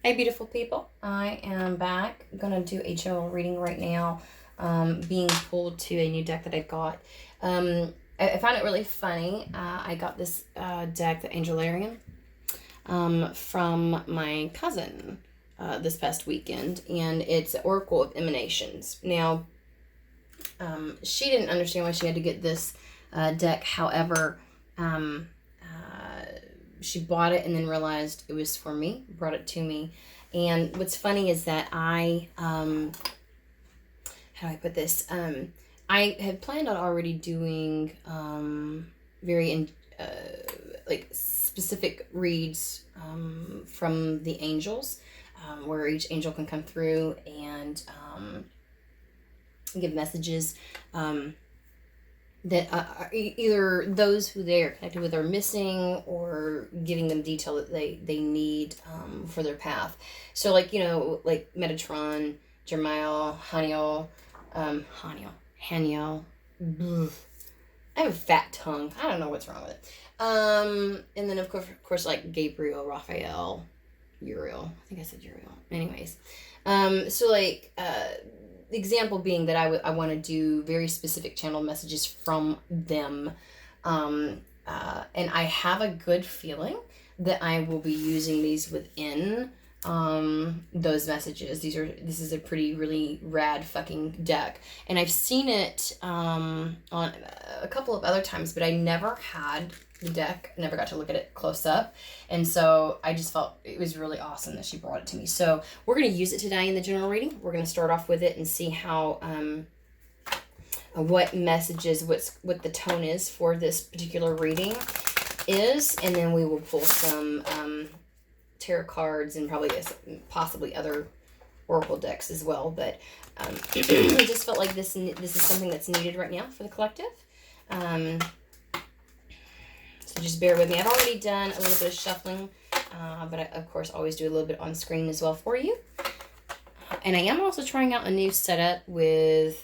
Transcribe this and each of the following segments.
Hey beautiful people, I am back. I'm going to do a general reading right now, being pulled to a new deck that I got. I found it really funny. I got this deck, the Angelarian, from my cousin this past weekend, and it's Oracle of Emanations. Now, she didn't understand why she had to get this deck. However, she bought it and then realized it was for me, brought it to me. And what's funny is that how do I put this? I had planned on already doing very like specific reads from the angels, where each angel can come through and give messages that are either those who they are connected with are missing, or giving them detail that they need for their path. So like, like Metatron, Jermiel, Haniel. I have a fat tongue. I don't know what's wrong with it. And then of course like Gabriel, Raphael, Uriel. I think I said Uriel. Anyways. So like, the example being that I want to do very specific channel messages from them. And I have a good feeling that I will be using these within those messages. This is a really rad fucking deck. And I've seen it on a couple of other times, but I never had the deck, never got to look at it close up, and so I just felt it was really awesome that she brought it to me. So we're going to use it today in the general reading. We're going to start off with it and see how what messages, what the tone is for this particular reading is, and then we will pull some tarot cards and probably possibly other oracle decks as well. But I just felt like this is something that's needed right now for the collective. So just bear with me. I've already done a little bit of shuffling, but I, of course, always do a little bit on screen as well for you. And I am also trying out a new setup with,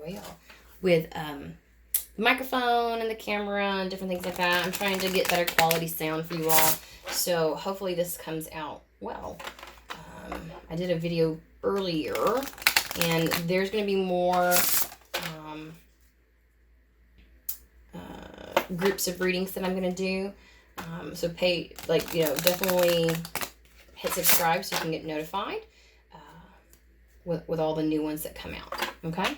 the microphone and the camera and different things like that. I'm trying to get better quality sound for you all. So hopefully this comes out well. I did a video earlier, and there's going to be more groups of readings that I'm going to do. So definitely hit subscribe so you can get notified with all the new ones that come out. Okay?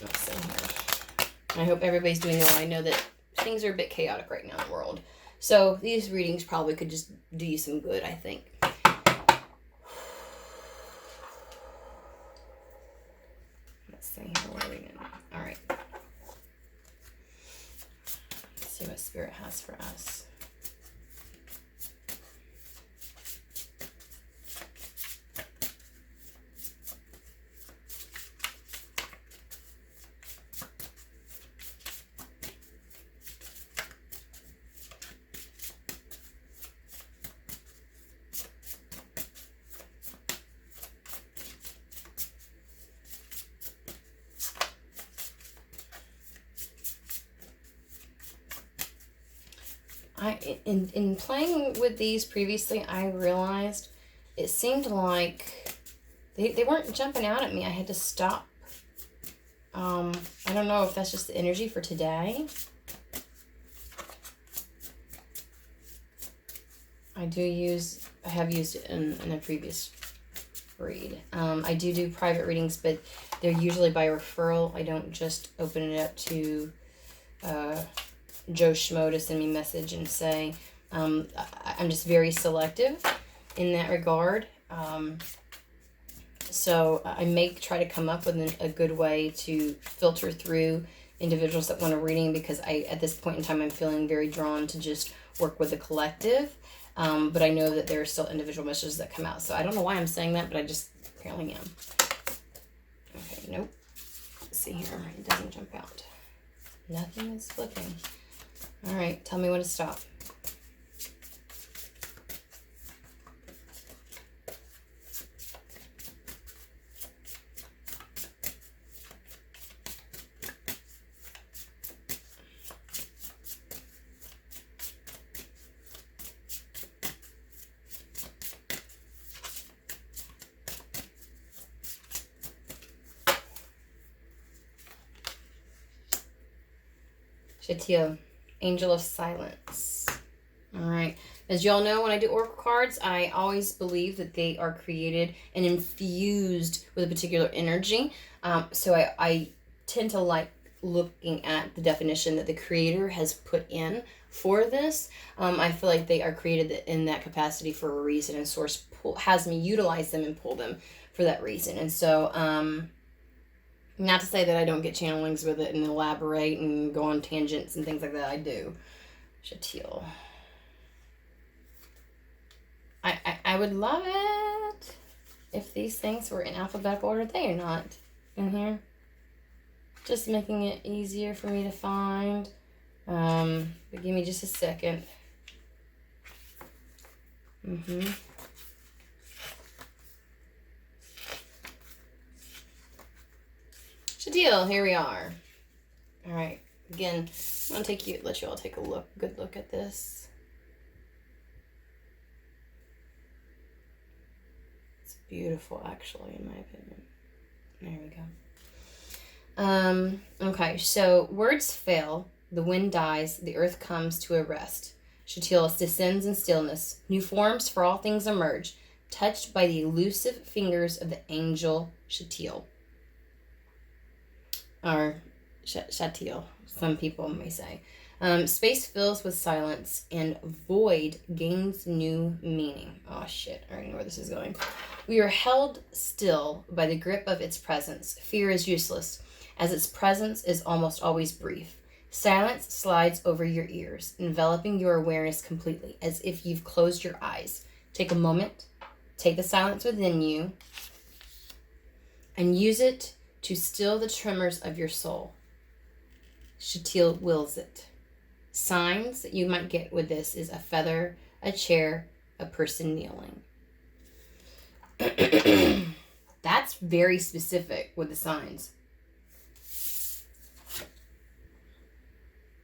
Let's see here. I hope everybody's doing well. I know that things are a bit chaotic right now in the world. So these readings probably could just do you some good, I think. Let's see here. What are we doing? All right. Let's see what Spirit has for us. In playing with these previously, I realized it seemed like they weren't jumping out at me. I had to stop. I don't know if that's just the energy for today. I have used it in a previous read. I do private readings, but they're usually by referral. I don't just open it up to Joe Schmo to send me a message and say, I'm just very selective in that regard. So I may try to come up with a good way to filter through individuals that want a reading, because at this point in time, I'm feeling very drawn to just work with the collective. But I know that there are still individual messages that come out. So I don't know why I'm saying that, but I just apparently am. Okay, nope. Let's see here. It doesn't jump out. Nothing is flipping. All right, tell me when to stop. Shatil, Angel of Silence. All right. As y'all know, when I do oracle cards, I always believe that they are created and infused with a particular energy. So I tend to like looking at the definition that the creator has put in for this. I feel like they are created in that capacity for a reason, and Source has me utilize them and pull them for that reason. And so, not to say that I don't get channelings with it and elaborate and go on tangents and things like that. I do. Shatil. I would love it if these things were in alphabetical order. They are not in here. Just making it easier for me to find. But give me just a second. Shatil, here we are. All right. Again, I'm gonna let you all take a good look at this. It's beautiful, actually, in my opinion. There we go. Okay, so words fail, the wind dies, the earth comes to a rest. Shatil descends in stillness, new forms for all things emerge, touched by the elusive fingers of the angel Shatil. Or Shatil, some people may say. Space fills with silence, and void gains new meaning. Oh shit, I already know where this is going. We are held still by the grip of its presence. Fear is useless, as its presence is almost always brief. Silence slides over your ears, enveloping your awareness completely, as if you've closed your eyes. Take a moment, take the silence within you, and use it to still the tremors of your soul. Shatil wills it. Signs that you might get with this is a feather, a chair, a person kneeling. That's very specific with the signs.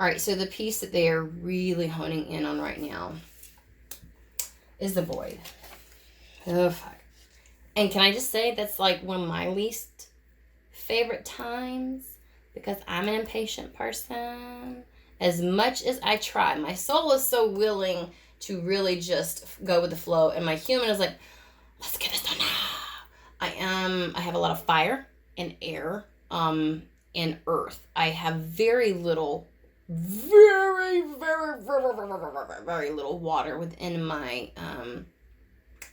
All right, so the piece that they are really honing in on right now is the void. Oh, fuck. And can I just say that's like one of my least favorite times because I'm an impatient person. As much as I try, my soul is so willing to really just go with the flow, and my human is like, let's get this done now. I have a lot of fire and air, and earth. I have very little little water within my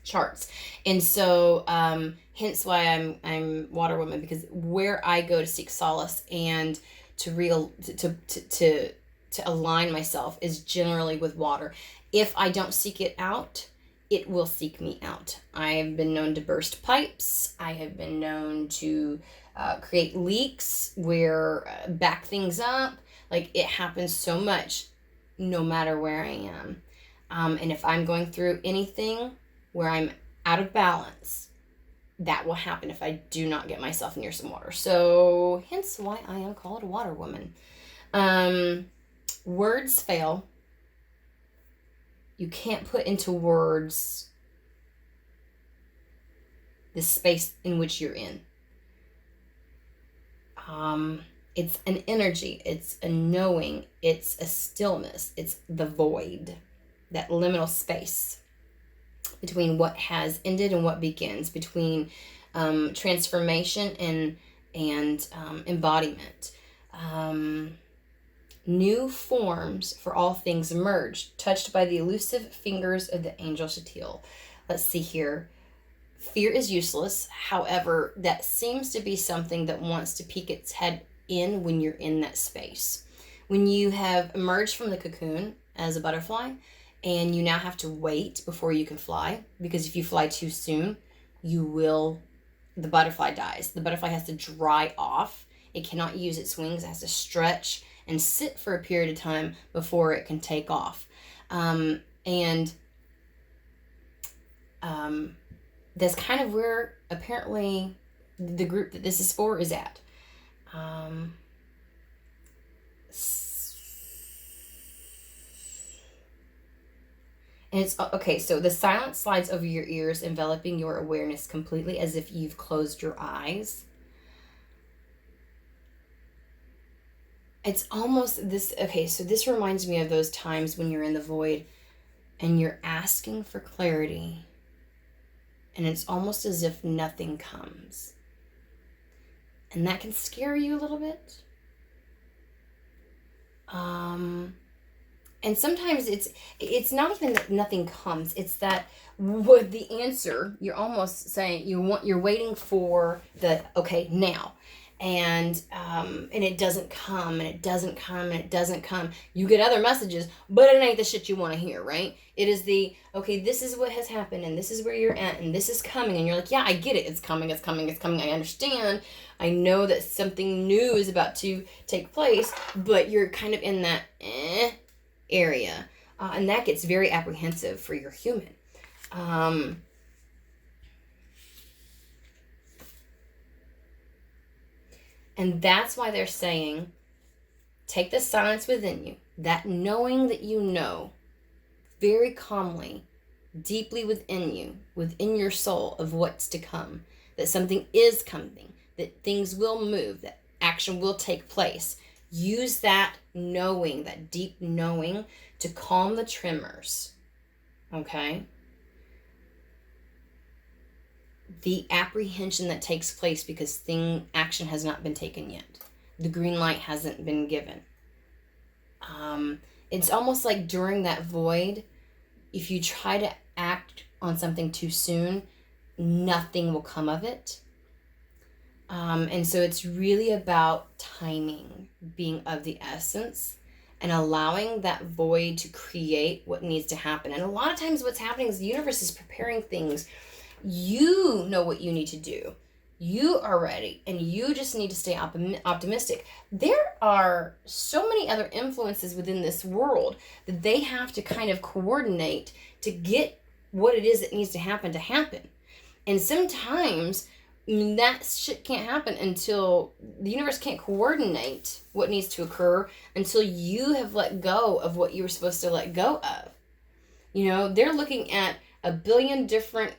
charts, and so hence why I'm water woman, because where I go to seek solace and to align myself is generally with water. If I don't seek it out, it will seek me out. I have been known to burst pipes. I have been known to create leaks where back things up. Like, it happens so much no matter where I am. And if I'm going through anything where I'm out of balance, that will happen if I do not get myself near some water. So hence why I am called a water woman. Words fail. You can't put into words the space in which you're in. It's an energy, it's a knowing, it's a stillness, it's the void, that liminal space between what has ended and what begins, between transformation and embodiment. New forms for all things emerge, touched by the elusive fingers of the angel Shatil. Let's see here. Fear is useless. However, that seems to be something that wants to peek its head in when you're in that space. When you have emerged from the cocoon as a butterfly, and you now have to wait before you can fly, because if you fly too soon, the butterfly dies. The butterfly has to dry off. It cannot use its wings. It has to stretch and sit for a period of time before it can take off. That's kind of where apparently the group that this is for is at. And it's okay, so the silence slides over your ears, enveloping your awareness completely, as if you've closed your eyes. It's almost this, okay, so this reminds me of those times when you're in the void and you're asking for clarity, and it's almost as if nothing comes. And that can scare you a little bit. And sometimes it's not even that nothing comes. It's that with the answer, you're almost saying you're waiting for the okay now, and it doesn't come, and it doesn't come, and it doesn't come. You get other messages, but it ain't the shit you want to hear, right? It is the okay. This is what has happened, and this is where you're at, and this is coming, and you're like, yeah, I get it. It's coming. It's coming. It's coming. I understand. I know that something new is about to take place, but you're kind of in that area, and that gets very apprehensive for your human. And that's why they're saying, take the silence within you, that knowing that you know, very calmly, deeply within you, within your soul of what's to come, that something is coming, that things will move, that action will take place. Use that knowing, that deep knowing, to calm the tremors, okay? The apprehension that takes place because action has not been taken yet. The green light hasn't been given. It's almost like during that void, if you try to act on something too soon, nothing will come of it. And so it's really about timing being of the essence and allowing that void to create what needs to happen. And a lot of times what's happening is the universe is preparing things. You know what you need to do. You are ready, and you just need to stay optimistic. There are so many other influences within this world that they have to kind of coordinate to get what it is that needs to happen. And sometimes that shit can't happen until the universe can't coordinate what needs to occur until you have let go of what you were supposed to let go of. You know, they're looking at a billion different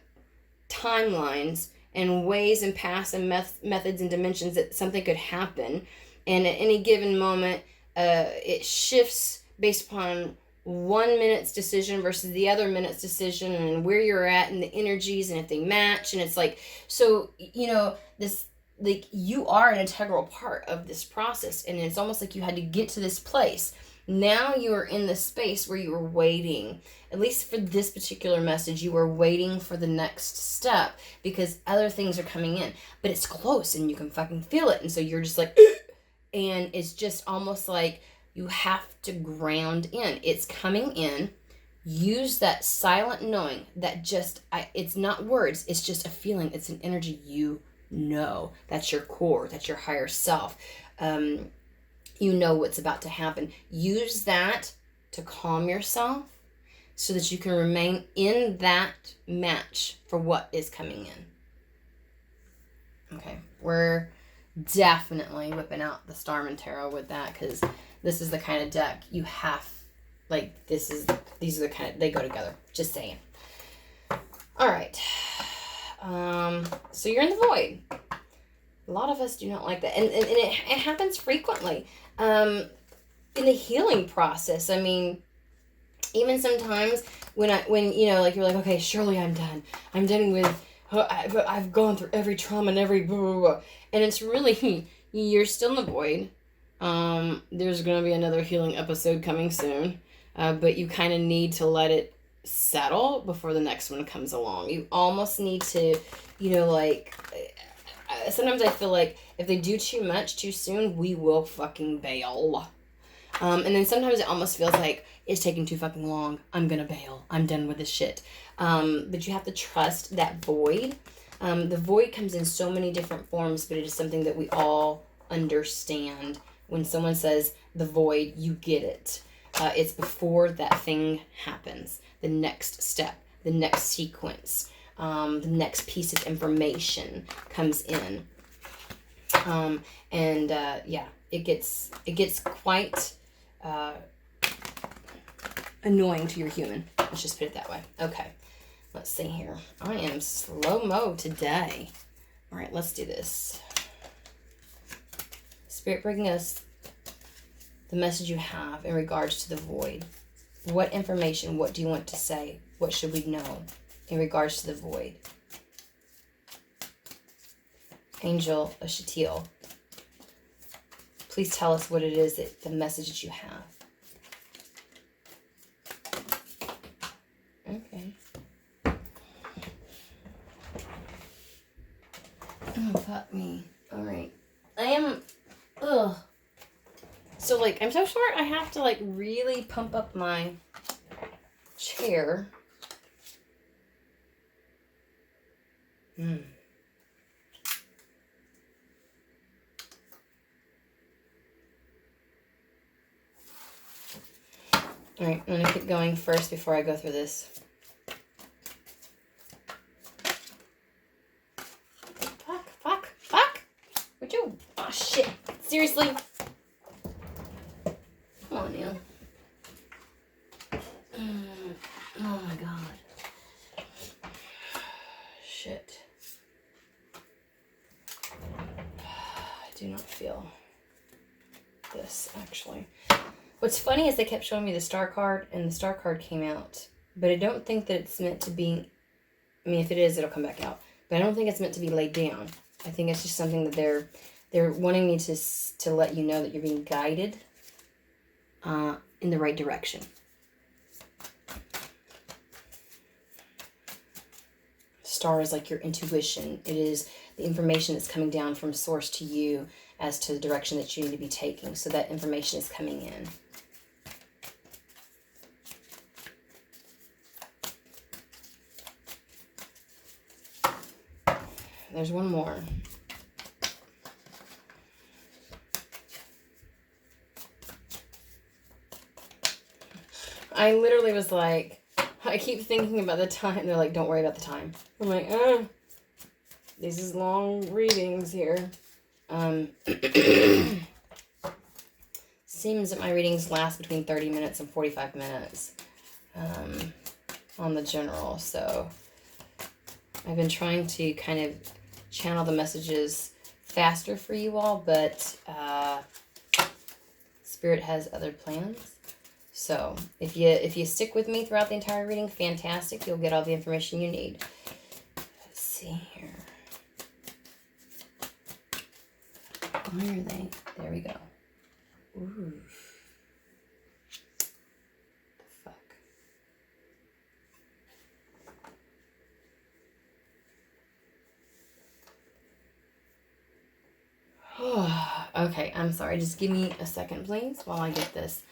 timelines and ways and paths and methods and dimensions that something could happen, and at any given moment it shifts based upon 1 minute's decision versus the other minute's decision, and where you're at and the energies and if they match. And it's like, so you know, this, like, you are an integral part of this process, and it's almost like you had to get to this place. Now you are in this space where you were waiting, at least for this particular message, you were waiting for the next step because other things are coming in, but it's close and you can fucking feel it. And so you're just like, and it's just almost like you have to ground in. It's coming in. Use that silent knowing that it's not words. It's just a feeling. It's an energy. You know, that's your core. That's your higher self. You know what's about to happen. Use that to calm yourself so that you can remain in that match for what is coming in. Okay, we're definitely whipping out the Starman Tarot with that, because this is the kind of deck you have, like, these are the kind of, they go together. Just saying. All right. So you're in the void. A lot of us do not like that. And it happens frequently. In the healing process, I mean, even sometimes when you know, like, you're like, okay, surely I'm done with, I've gone through every trauma and every blah, blah, blah. And it's really, you're still in the void. There's going to be another healing episode coming soon, but you kind of need to let it settle before the next one comes along. You almost need to, you know, like, sometimes I feel like if they do too much too soon, we will fucking bail. And then sometimes it almost feels like it's taking too fucking long. I'm gonna bail. I'm done with this shit. But you have to trust that void. The void comes in so many different forms, but it is something that we all understand. When someone says the void, you get it. It's before that thing happens. The next step, the next sequence. The next piece of information comes in, yeah, it gets quite annoying to your human. Let's just put it that way. Okay, let's see here. I am slow-mo today. All right, let's do this. Spirit bringing us the message you have in regards to the void. What information, what do you want to say? What should we know in regards to the void? Angel Ashtil, please tell us what it is, that the message that you have. Okay. Oh, fuck me. Alright. I am... Ugh. So, like, I'm so short, I have to, like, really pump up my chair. Alright, I'm going to keep going first before I go through this. Fuck! Would you? Oh, shit. Seriously? Come on, now. Oh, my God. Shit. I do not feel this, actually. What's funny is they kept showing me the star card, and the star card came out. But I don't think that it's meant to be... I mean, if it is, it'll come back out. But I don't think it's meant to be laid down. I think it's just something that they're wanting me to let you know that you're being guided in the right direction. Star is like your intuition. It is the information that's coming down from source to you as to the direction that you need to be taking. So that information is coming in. There's one more. I literally was like, I keep thinking about the time. They're like, don't worry about the time. I'm like, these is long readings here. Seems that my readings last between 30 minutes and 45 minutes on the general. So I've been trying to kind of channel the messages faster for you all, but Spirit has other plans. So if you stick with me throughout the entire reading, fantastic. You'll get all the information you need. Let's see here. Where are they? There we go. Ooh. The fuck? Okay, I'm sorry. Just give me a second, please, while I get this.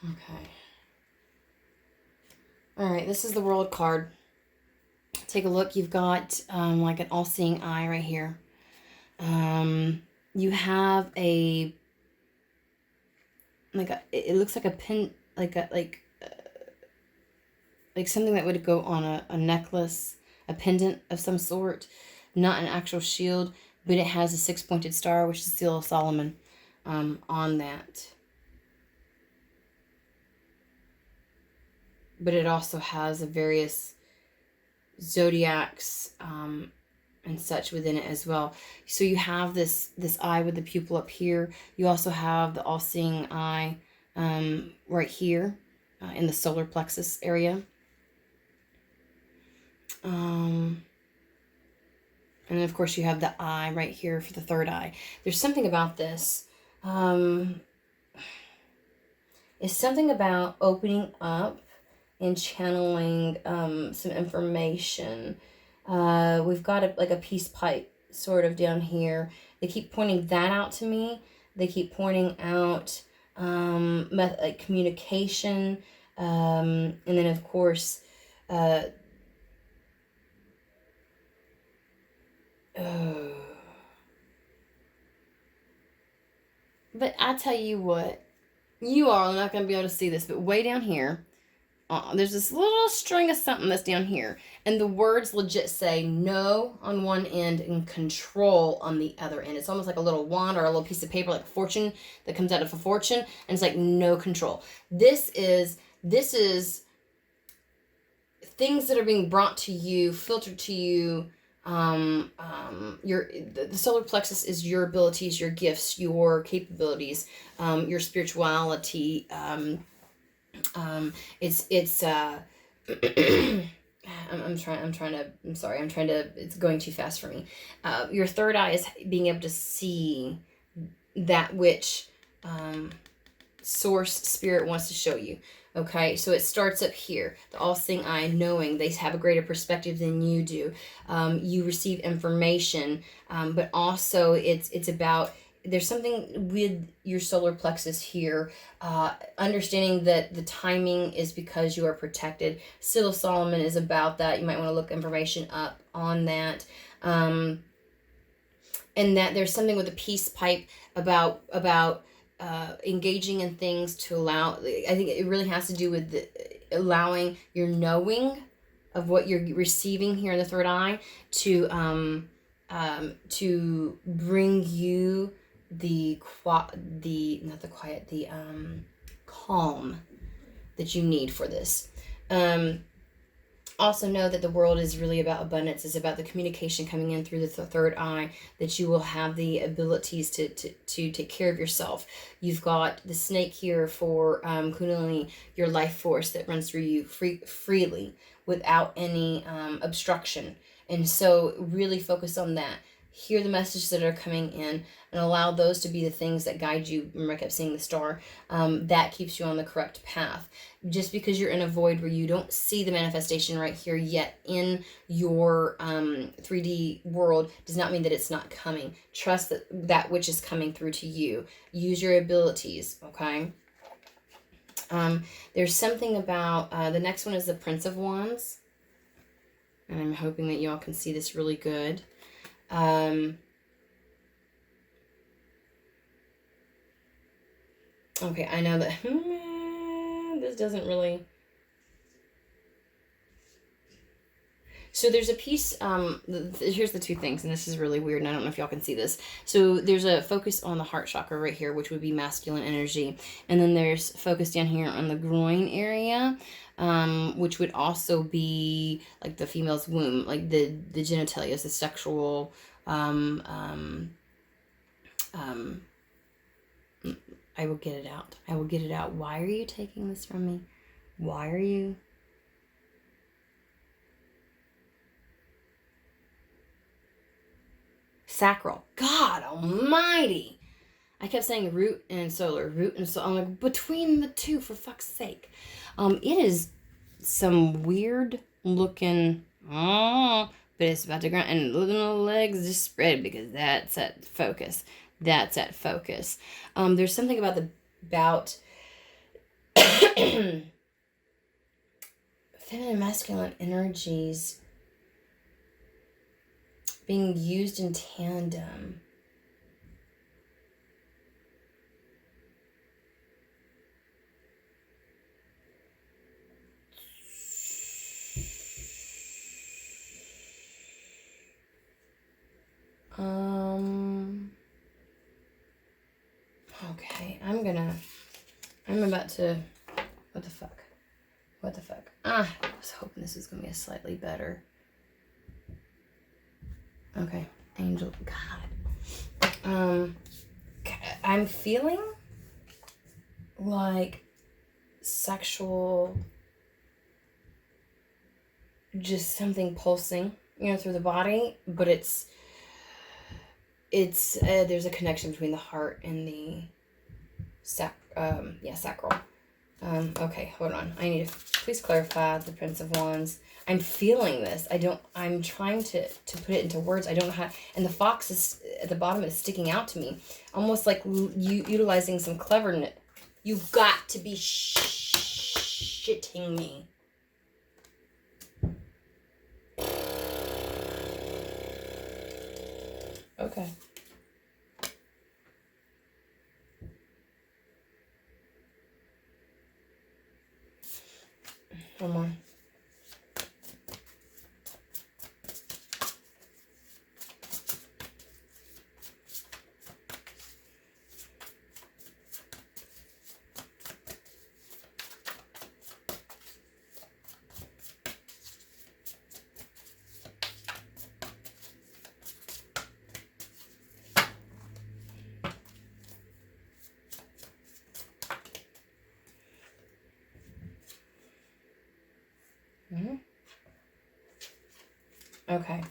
Okay. All right, this is the World card. Take a look. You've got like an all-seeing eye right here. You have it looks like a pin, like something that would go on a necklace, a pendant of some sort, not an actual shield, but it has a 6-pointed star, which is the seal of Solomon, on that. But it also has a various zodiacs and such within it as well. So you have this eye with the pupil up here. You also have the all-seeing eye right here in the solar plexus area. And then, of course, you have the eye right here for the third eye. There's something about this. It's something about opening up and channeling some information. We've got a peace pipe sort of down here. They keep pointing that out to me. They keep pointing out like communication, and then of course, but I tell you what, you all are not going to be able to see this, but way down here, there's this little string of something that's down here, and the words legit say no on one end and control on the other end. It's almost like a little wand or a little piece of paper, like a fortune that comes out of a fortune, and it's like no control. This is things that are being brought to you, filtered to you. The solar plexus is your abilities, your gifts, your capabilities, your spirituality. It's I'm sorry, it's going too fast for me. Your third eye is being able to see that which source spirit wants to show you. Okay, so it starts up here. The all-seeing eye, knowing they have a greater perspective than you do. You receive information, but also it's about, there's something with your solar plexus here, understanding that the timing is because you are protected. Seal of Solomon is about that. You might want to look information up on that. And that there's something with the peace pipe about engaging in things to allow, I think it really has to do with allowing your knowing of what you're receiving here in the third eye to bring you the calm that you need for this. Also know that the world is really about abundance. It's about the communication coming in through the third eye, that you will have the abilities to take care of yourself. You've got the snake here for Kundalini, your life force that runs through you freely without any obstruction. And so really focus on that. Hear the messages that are coming in and allow those to be the things that guide you. Remember, I kept seeing the star. That keeps you on the correct path. Just because you're in a void where you don't see the manifestation right here yet in your 3D world does not mean that it's not coming. Trust that which is coming through to you. Use your abilities, okay? There's something about, the next one is the Prince of Wands. And I'm hoping that y'all can see this really good. Okay, I know that this doesn't really. So there's a piece, here's the two things, and this is really weird, and I don't know if y'all can see this. So there's a focus on the heart chakra right here, which would be masculine energy. And then there's focus down here on the groin area, which would also be like the female's womb, like the genitalia, the sexual, I will get it out. I will get it out. Why are you taking this from me? Why are you? Sacral. God almighty. I kept saying root and solar. Root and solar. I'm like, between the two, for fuck's sake. It is some weird looking, but it's about to ground. And the legs just spread because that's at focus. That's at focus. There's something about feminine masculine energies being used in tandem. Okay, I'm about to, what the fuck? I was hoping this was going to be a slightly better. Okay, angel, God. I'm feeling like sexual, just something pulsing, through the body, but it's there's a connection between the heart and the sacral. Okay, hold on. I need to please clarify the Prince of Wands. I'm feeling this. I'm trying to put it into words. I don't know how, and the fox is at the bottom is sticking out to me. Almost like you utilizing some cleverness. You got to be shitting me. Okay. One more. Mm-hmm. Okay,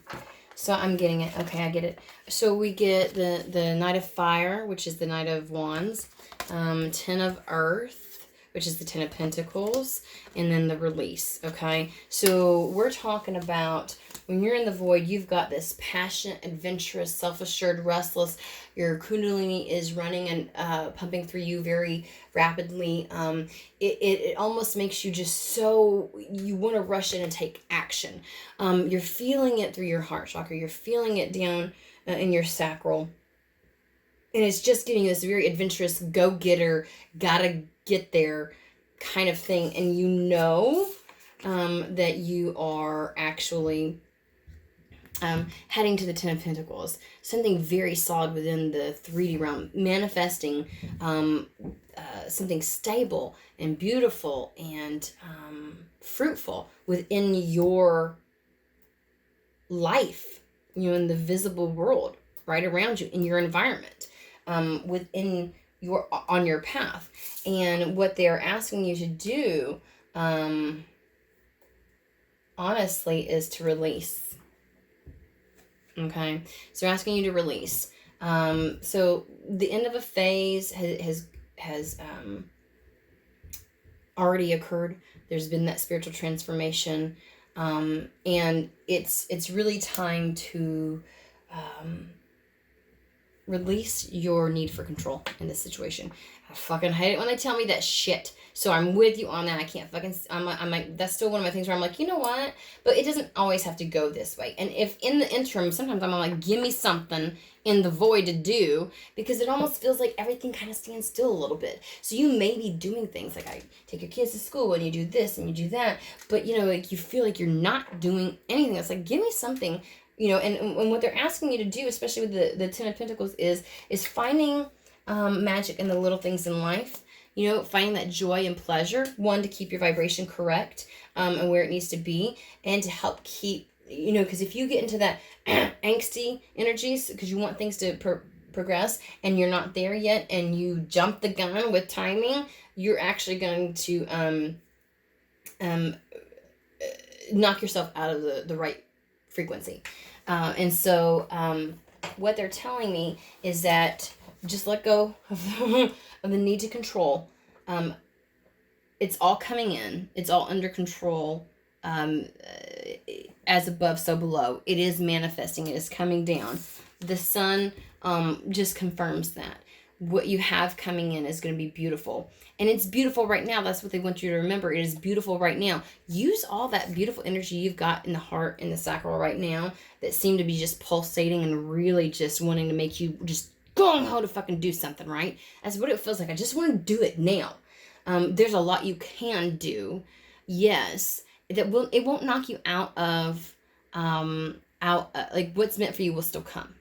so I'm getting it. Okay, I get it. So we get the Knight of Fire, which is the Knight of Wands, Ten of Earth, which is the Ten of Pentacles, and then the Release. Okay, so we're talking about when you're in the void, you've got this passionate, adventurous, self-assured, restless. Your kundalini is running and pumping through you very rapidly. It almost makes you just so, you want to rush in and take action. You're feeling it through your heart chakra. You're feeling it down in your sacral. And it's just giving you this very adventurous, go-getter, gotta get there kind of thing. And you know that you are actually heading to the Ten of Pentacles. Something very solid within the 3D realm. Manifesting something stable and beautiful and fruitful within your life, in the visible world right around you, in your environment, within on your path. And what they're asking you to do, honestly, is to release. Okay, so they're asking you to release. So the end of a phase has already occurred. There's been that spiritual transformation, and it's really time to release your need for control in this situation. I fucking hate it when they tell me that shit. So I'm with you on that. I can't fucking, I'm like, that's still one of my things where I'm like, you know what? But it doesn't always have to go this way. And if in the interim, sometimes I'm like, give me something in the void to do, because it almost feels like everything kind of stands still a little bit. So you may be doing things like, I take your kids to school and you do this and you do that, but like you feel like you're not doing anything. It's like, give me something, and what they're asking you to do, especially with the Ten of Pentacles, is finding magic in the little things in life. Finding that joy and pleasure, one, to keep your vibration correct, and where it needs to be, and to help keep, because if you get into that angsty energies, because you want things to progress, and you're not there yet, and you jump the gun with timing, you're actually going to knock yourself out of the right frequency. And so what they're telling me is that just let go of the need to control. It's all coming in. It's all under control. As above, so below. It is manifesting. It is coming down. The sun just confirms that. What you have coming in is going to be beautiful. And it's beautiful right now. That's what they want you to remember. It is beautiful right now. Use all that beautiful energy you've got in the heart and the sacral right now that seem to be just pulsating and really just wanting to make you just gung-ho to fucking do something, right? That's what it feels like. I just want to do it now. There's a lot you can do. Yes. It won't knock you out of, like what's meant for you will still come.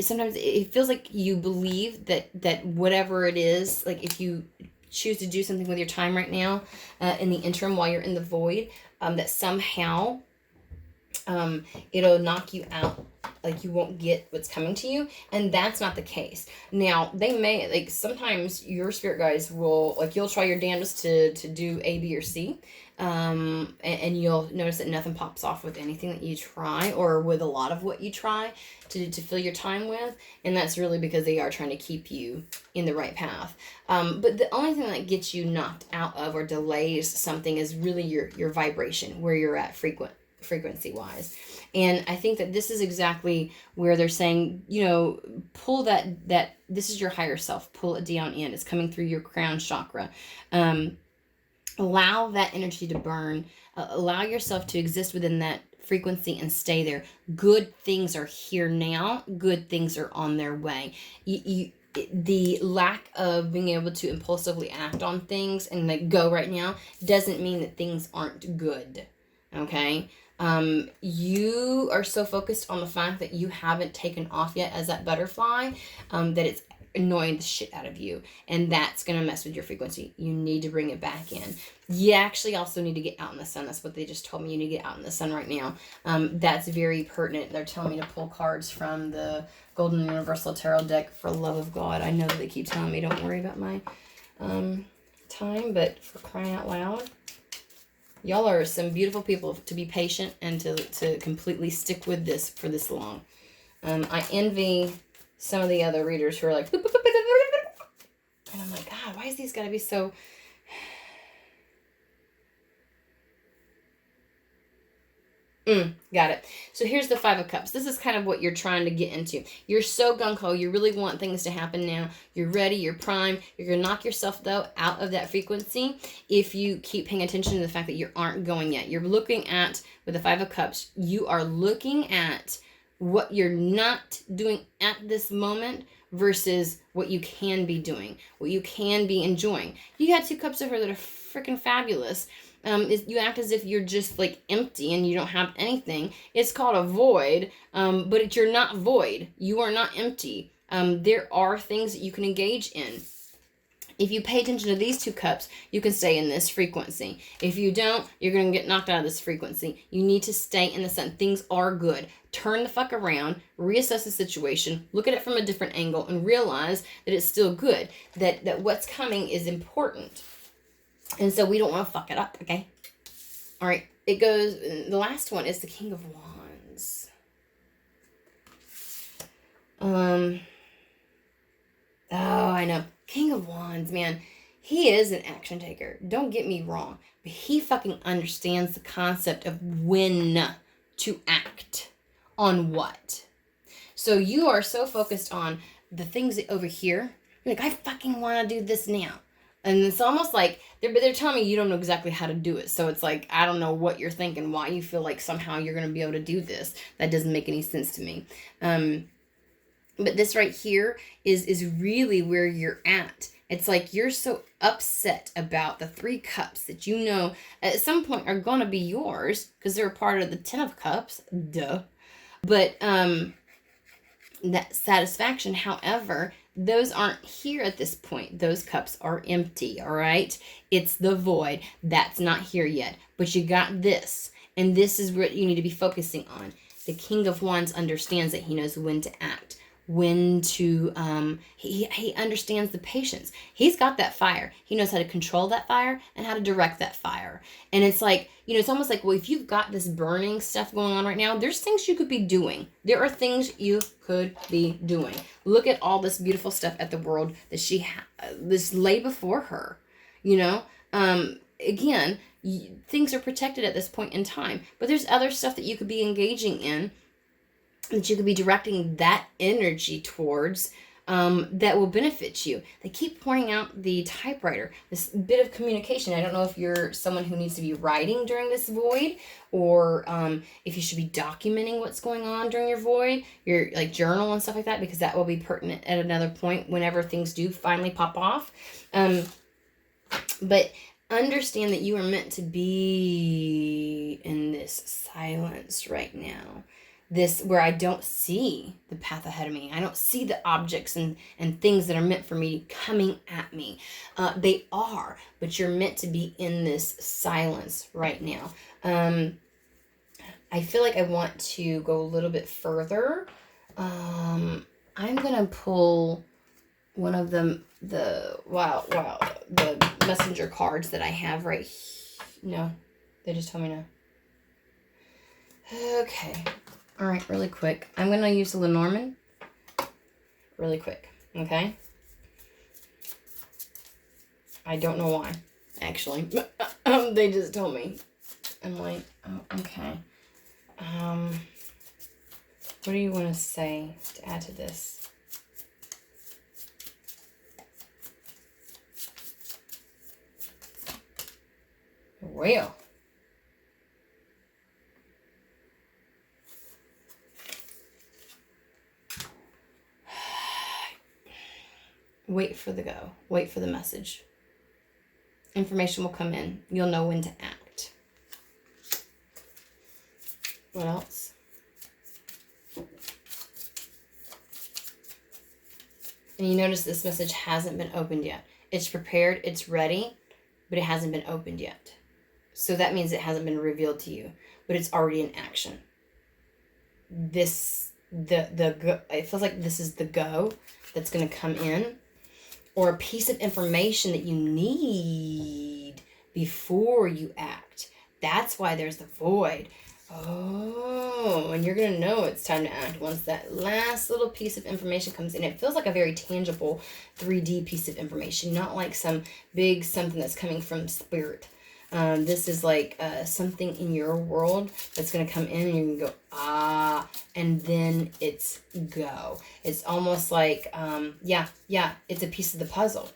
Sometimes it feels like you believe that whatever it is, like if you choose to do something with your time right now, in the interim while you're in the void, that somehow it'll knock you out, like you won't get what's coming to you. And that's not the case. Now, they may, like sometimes your spirit guides will, like you'll try your damnedest to do A, B, or C, And you'll notice that nothing pops off with anything that you try, or with a lot of what you try to fill your time with. And that's really because they are trying to keep you in the right path. But the only thing that gets you knocked out of or delays something is really your vibration, where you're at frequency wise. And I think that this is exactly where they're saying, pull that this is your higher self, pull it down in. It's coming through your crown chakra. Allow that energy to burn. Allow yourself to exist within that frequency and stay there. Good things are here now. Good things are on their way. The lack of being able to impulsively act on things and like go right now doesn't mean that things aren't good. Okay? You are so focused on the fact that you haven't taken off yet as that butterfly, that it's annoying the shit out of you, and that's gonna mess with your frequency. You need to bring it back in. You actually also need to get out in the sun. That's what they just told me. You need to get out in the sun right now. That's very pertinent. They're telling me to pull cards from the Golden Universal Tarot deck. For the love of God, I know that they keep telling me don't worry about my time, but for crying out loud, y'all are some beautiful people to be patient and to completely stick with this for this long. I envy some of the other readers who are like, and I'm like, God, why is these gotta be so... Got it. So here's the Five of Cups. This is kind of what you're trying to get into. You're so gung-ho. You really want things to happen now. You're ready. You're primed. You're going to knock yourself, though, out of that frequency if you keep paying attention to the fact that you aren't going yet. You're looking at, with the Five of Cups, you are looking at what you're not doing at this moment versus what you can be doing, what you can be enjoying. You got 2 cups over that are freaking fabulous. You act as if you're just like empty and you don't have anything. It's called a void, but you're not void. You are not empty. There are things that you can engage in. If you pay attention to these 2 cups, you can stay in this frequency. If you don't, you're going to get knocked out of this frequency. You need to stay in the sun. Things are good. Turn the fuck around, reassess the situation, look at it from a different angle, and realize that it's still good, that what's coming is important. And so we don't want to fuck it up, okay? All right, it goes, the last one is the King of Wands. Oh, I know. King of Wands, man. He is an action taker. Don't get me wrong. But he fucking understands the concept of when to act on what. So you are so focused on the things that over here. You're like, I fucking want to do this now. And it's almost like they're telling me you don't know exactly how to do it. So it's like, I don't know what you're thinking, why you feel like somehow you're going to be able to do this. That doesn't make any sense to me. But this right here is really where you're at. It's like you're so upset about the 3 cups that you know at some point are going to be yours because they're a part of the 10 of cups. Duh. But that satisfaction, however, those aren't here at this point. Those cups are empty, all right? It's the void. That's not here yet. But you got this. And this is what you need to be focusing on. The King of Wands understands that he knows when to act. When to, he understands the patience. He's got that fire. He knows how to control that fire and how to direct that fire. And it's like, it's almost like, well, if you've got this burning stuff going on right now, there's things you could be doing. There are things you could be doing. Look at all this beautiful stuff at the world that this lay before her, again, things are protected at this point in time, but there's other stuff that you could be engaging in, that you could be directing that energy towards, that will benefit you. They keep pointing out the typewriter, this bit of communication. I don't know if you're someone who needs to be writing during this void, or if you should be documenting what's going on during your void, your like journal and stuff like that, because that will be pertinent at another point whenever things do finally pop off. But understand that you are meant to be in this silence right now. This where I don't see the path ahead of me. I don't see the objects and things that are meant for me coming at me. They are, but you're meant to be in this silence right now. I feel like I want to go a little bit further. I'm gonna pull one of the messenger cards that I have right here. No, They just told me no. Okay. All right, really quick. I'm going to use the Lenormand really quick, okay? I don't know why, actually. They just told me. I'm like, oh, okay. What do you want to say to add to this? Well. Wait for the go. Wait for the message. Information will come in. You'll know when to act. What else? And you notice this message hasn't been opened yet. It's prepared, it's ready, but it hasn't been opened yet. So that means it hasn't been revealed to you, but it's already in action. It feels like this is the go that's going to come in, or a piece of information that you need before you act. That's why there's the void. Oh, and you're going to know it's time to act once that last little piece of information comes in. It feels like a very tangible 3D piece of information, not like some big something that's coming from spirit. This is like something in your world that's going to come in and you can go, ah, and then it's go. It's almost like, it's a piece of the puzzle.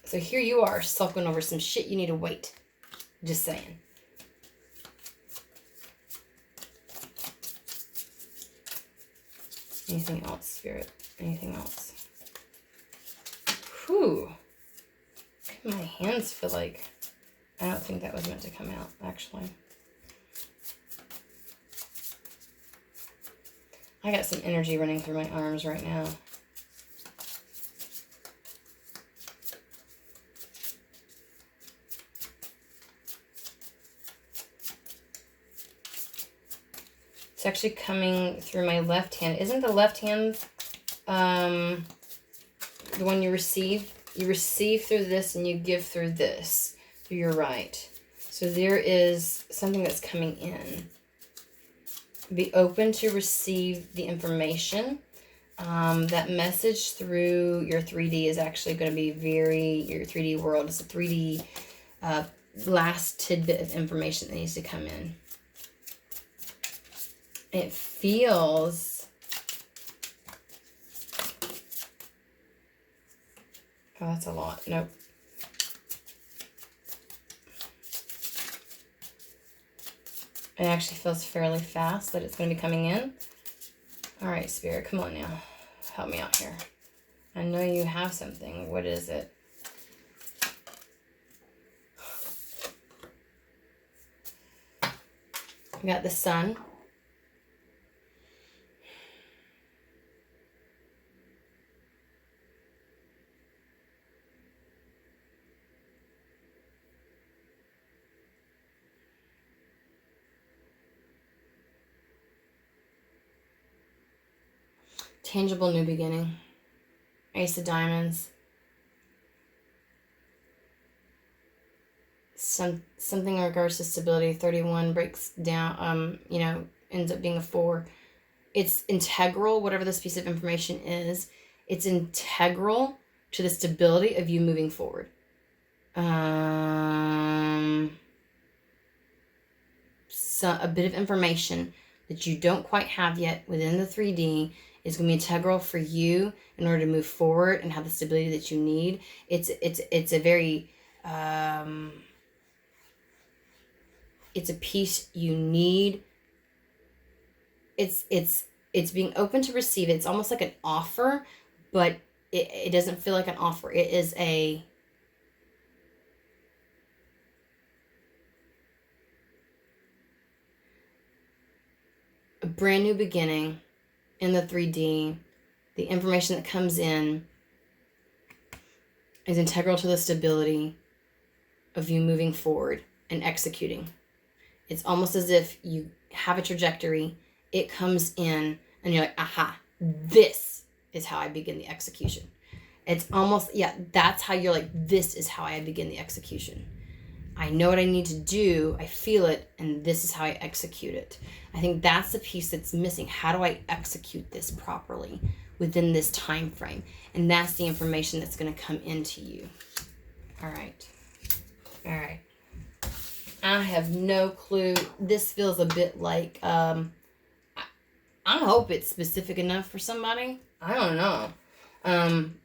So here you are sulking over some shit you need to wait. Just saying. Anything else, Spirit? Anything else? Whew. My hands feel like... I don't think that was meant to come out, actually. I got some energy running through my arms right now. It's actually coming through my left hand. Isn't the left hand the one you receive? You receive through this and you give through this, through your right. So there is something that's coming in. Be open to receive the information. That message through your 3D is actually going to be your 3D world. It's a 3D last tidbit of information that needs to come in. It feels... Oh, that's a lot. Nope. It actually feels fairly fast that it's going to be coming in. All right, Spirit, come on now. Help me out here. I know you have something. What is it? We got the Sun. Tangible new beginning. Ace of Diamonds. Something in regards to stability. 31 breaks down, ends up being a 4. It's integral, whatever this piece of information is. It's integral to the stability of you moving forward. A bit of information that you don't quite have yet within the 3D is going to be integral for you in order to move forward and have the stability that you need. It's a very it's a piece you need. It's being open to receive it. It's almost like an offer, but it doesn't feel like an offer. It is a brand new beginning in the 3D. The information that comes in is integral to the stability of you moving forward and executing. It's almost as if you have a trajectory, it comes in, and you're like, aha, this is how I begin the execution. It's almost, that's how you're like, this is how I begin the execution. I know what I need to do, I feel it, and this is how I execute it. I think that's the piece that's missing. How do I execute this properly within this time frame? And that's the information that's going to come into you. All right. I have no clue. This feels a bit like, I hope it's specific enough for somebody. I don't know.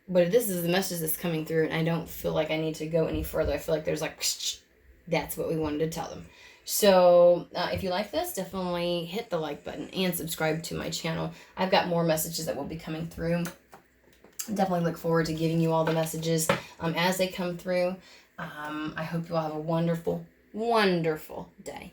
But this is the message that's coming through, and I don't feel like I need to go any further. I feel like there's like, that's what we wanted to tell them. So if you like this, definitely hit the like button and subscribe to my channel. I've got more messages that will be coming through. Definitely look forward to giving you all the messages as they come through. I hope you all have a wonderful, wonderful day.